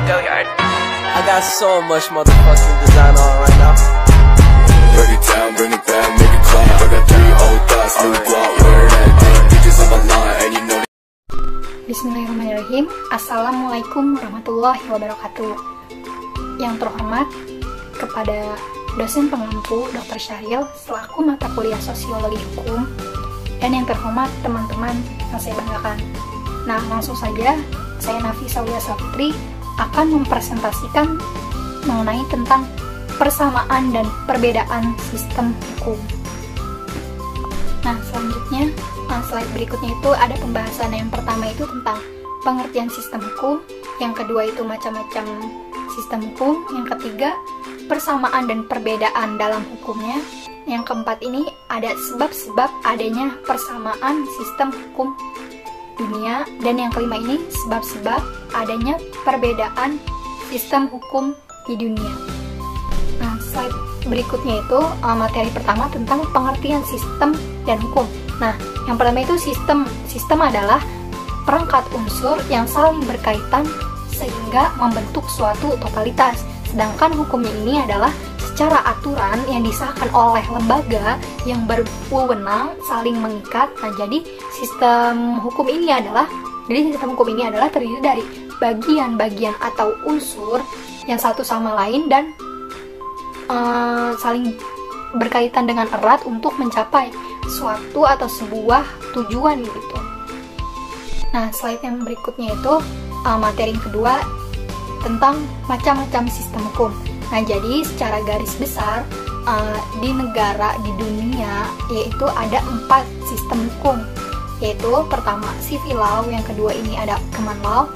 I got so much motherfucking design on right now. Break it down, bring it back, make it clap. I got 3 old thoughts, new guap, wear that thing. Bitches on my line, and you know. Bismillahirrahmanirrahim. Assalamualaikum warahmatullahi wabarakatuh. Yang terhormat kepada dosen pengampu Dr. Syahril selaku mata kuliah Sosiologi Hukum, dan yang terhormat teman-teman yang saya banggakan. Nah, langsung saja saya Nafisa Saputri akan mempresentasikan mengenai tentang persamaan dan perbedaan sistem hukum. Nah, selanjutnya slide berikutnya itu ada pembahasan. Yang pertama itu tentang pengertian sistem hukum, yang kedua itu macam-macam sistem hukum, yang ketiga persamaan dan perbedaan dalam hukumnya, yang keempat ini ada sebab-sebab adanya persamaan sistem hukum dunia, dan yang kelima ini sebab-sebab adanya perbedaan sistem hukum di dunia. Nah, slide berikutnya itu materi pertama tentang pengertian sistem dan hukum. Nah, yang pertama itu sistem adalah perangkat unsur yang saling berkaitan sehingga membentuk suatu totalitas. Sedangkan hukumnya ini adalah secara aturan yang disahkan oleh lembaga yang berwenang saling mengikat. Nah, jadi sistem hukum ini adalah terdiri dari bagian-bagian atau unsur yang satu sama lain dan saling berkaitan dengan erat untuk mencapai suatu atau sebuah tujuan gitu. Nah, slide yang berikutnya itu materi yang kedua tentang macam-macam sistem hukum. Nah, jadi secara garis besar di negara di dunia yaitu ada 4 sistem hukum, yaitu pertama civil law, yang kedua ini ada common law,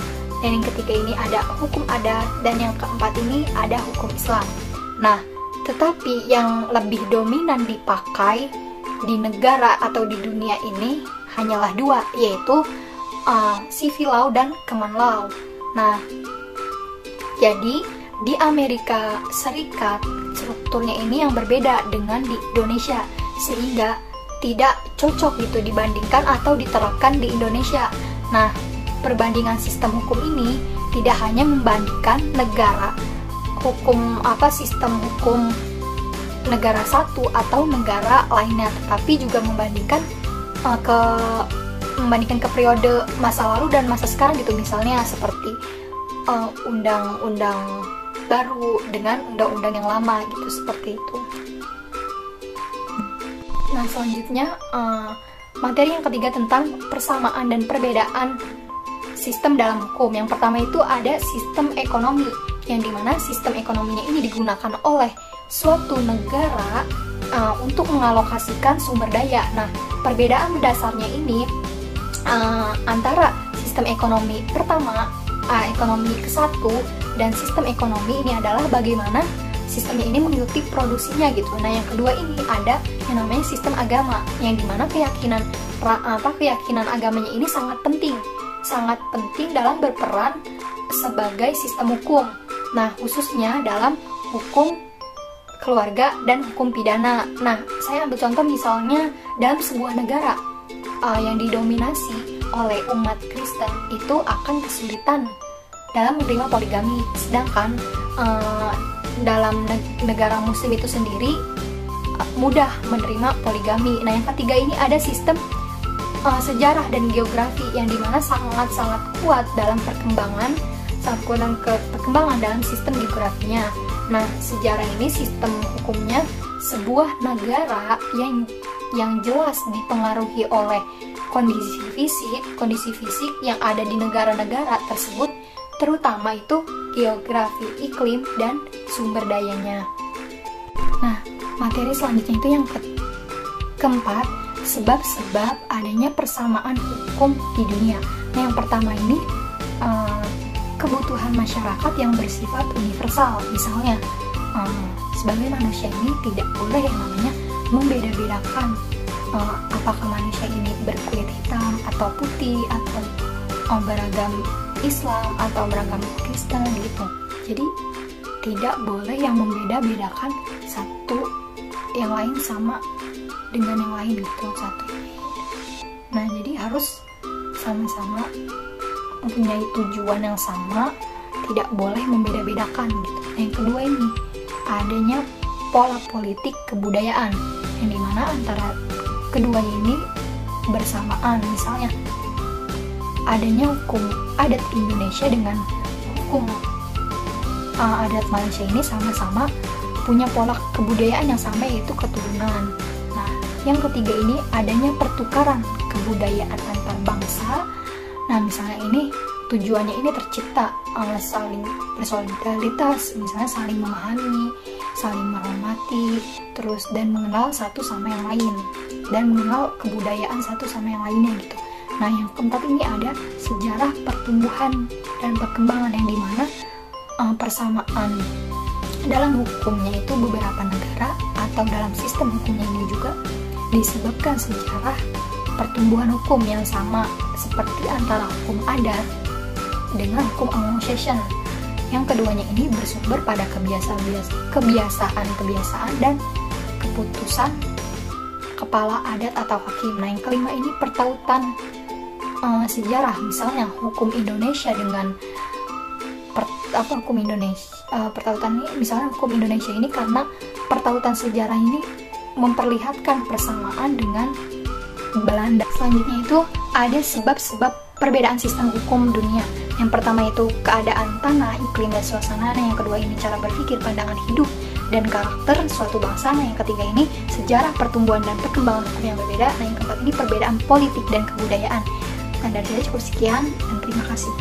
dan yang ketiga ini ada hukum adat, dan yang keempat ini ada hukum Islam. Nah, tetapi yang lebih dominan dipakai di negara atau di dunia ini hanyalah 2, yaitu civil law dan common law. Nah, jadi di Amerika Serikat strukturnya ini yang berbeda dengan di Indonesia, sehingga tidak cocok gitu dibandingkan atau diterapkan di Indonesia. Nah, perbandingan sistem hukum ini tidak hanya membandingkan negara hukum sistem hukum negara satu atau negara lainnya, tetapi juga membandingkan ke periode masa lalu dan masa sekarang gitu. Misalnya seperti undang-undang baru dengan undang-undang yang lama gitu, seperti itu. Nah, selanjutnya materi yang ketiga tentang persamaan dan perbedaan sistem dalam hukum. Yang pertama itu ada sistem ekonomi, yang dimana sistem ekonominya ini digunakan oleh suatu negara untuk mengalokasikan sumber daya. Nah, perbedaan dasarnya ini antara sistem ekonomi pertama, ekonomi ke-1, dan sistem ekonomi ini adalah bagaimana sistemnya ini mengikuti produksinya gitu. Nah, yang kedua ini ada yang namanya sistem agama, yang dimana keyakinan agamanya ini sangat penting dalam berperan sebagai sistem hukum. Nah, khususnya dalam hukum keluarga dan hukum pidana. Nah, saya ambil contoh misalnya dalam sebuah negara yang didominasi oleh umat Kristen itu akan kesulitan dalam menerima poligami, sedangkan dalam negara muslim itu sendiri mudah menerima poligami. Nah, yang ketiga ini ada sistem sejarah dan geografi, yang dimana sangat-sangat kuat dalam perkembangan dalam sistem geografinya. Nah, sejarah ini sistem hukumnya sebuah negara yang jelas dipengaruhi oleh kondisi fisik yang ada di negara-negara tersebut, terutama itu geografi, iklim, dan sumber dayanya. Nah, materi selanjutnya itu yang keempat, sebab-sebab adanya persamaan hukum di dunia. Nah, yang pertama ini kebutuhan masyarakat yang bersifat universal. Misalnya, sebagai manusia ini tidak boleh yang namanya membeda-bedakan apakah manusia ini berkulit hitam atau putih, atau beragam Islam atau beragam Kristen gitu. Jadi tidak boleh yang membeda-bedakan satu yang lain sama dengan yang lain gitu, satu yang lain. Nah, jadi harus sama-sama mempunyai tujuan yang sama, tidak boleh membeda-bedakan gitu. Yang kedua ini adanya pola politik kebudayaan, yang dimana antara keduanya ini bersamaan. Misalnya adanya hukum adat Indonesia dengan hukum adat Malaysia ini sama-sama punya pola kebudayaan yang sama, yaitu keturunan. Nah, yang ketiga ini adanya pertukaran kebudayaan antar bangsa. Nah, misalnya ini tujuannya ini tercipta saling bersolidaritas, misalnya saling memahami, saling menghormati, terus dan mengenal satu sama yang lain, dan mengenal kebudayaan satu sama yang lainnya gitu. Nah, yang keempat ini ada sejarah pertumbuhan dan perkembangan, yang dimana persamaan dalam hukumnya itu beberapa negara atau dalam sistem hukumnya ini juga disebabkan sejarah pertumbuhan hukum yang sama, seperti antara hukum adat dengan hukum Anglo-Saxon. Yang keduanya ini bersumber pada kebiasaan dan keputusan kepala adat atau hakim. Nah, yang kelima ini pertautan sejarah, misalnya hukum Indonesia dengan hukum Indonesia. Pertautan ini, misalnya hukum Indonesia ini karena pertautan sejarah ini memperlihatkan persamaan dengan Belanda. Selanjutnya itu ada sebab-sebab perbedaan sistem hukum dunia. Yang pertama itu keadaan tanah, iklim, dan suasana. Nah, yang kedua ini cara berpikir, pandangan hidup, dan karakter suatu bangsa. Nah, yang ketiga ini sejarah pertumbuhan dan perkembangan hukum yang berbeda. Nah, yang keempat ini perbedaan politik dan kebudayaan. Nah, dari saya cukup sekian, dan terima kasih.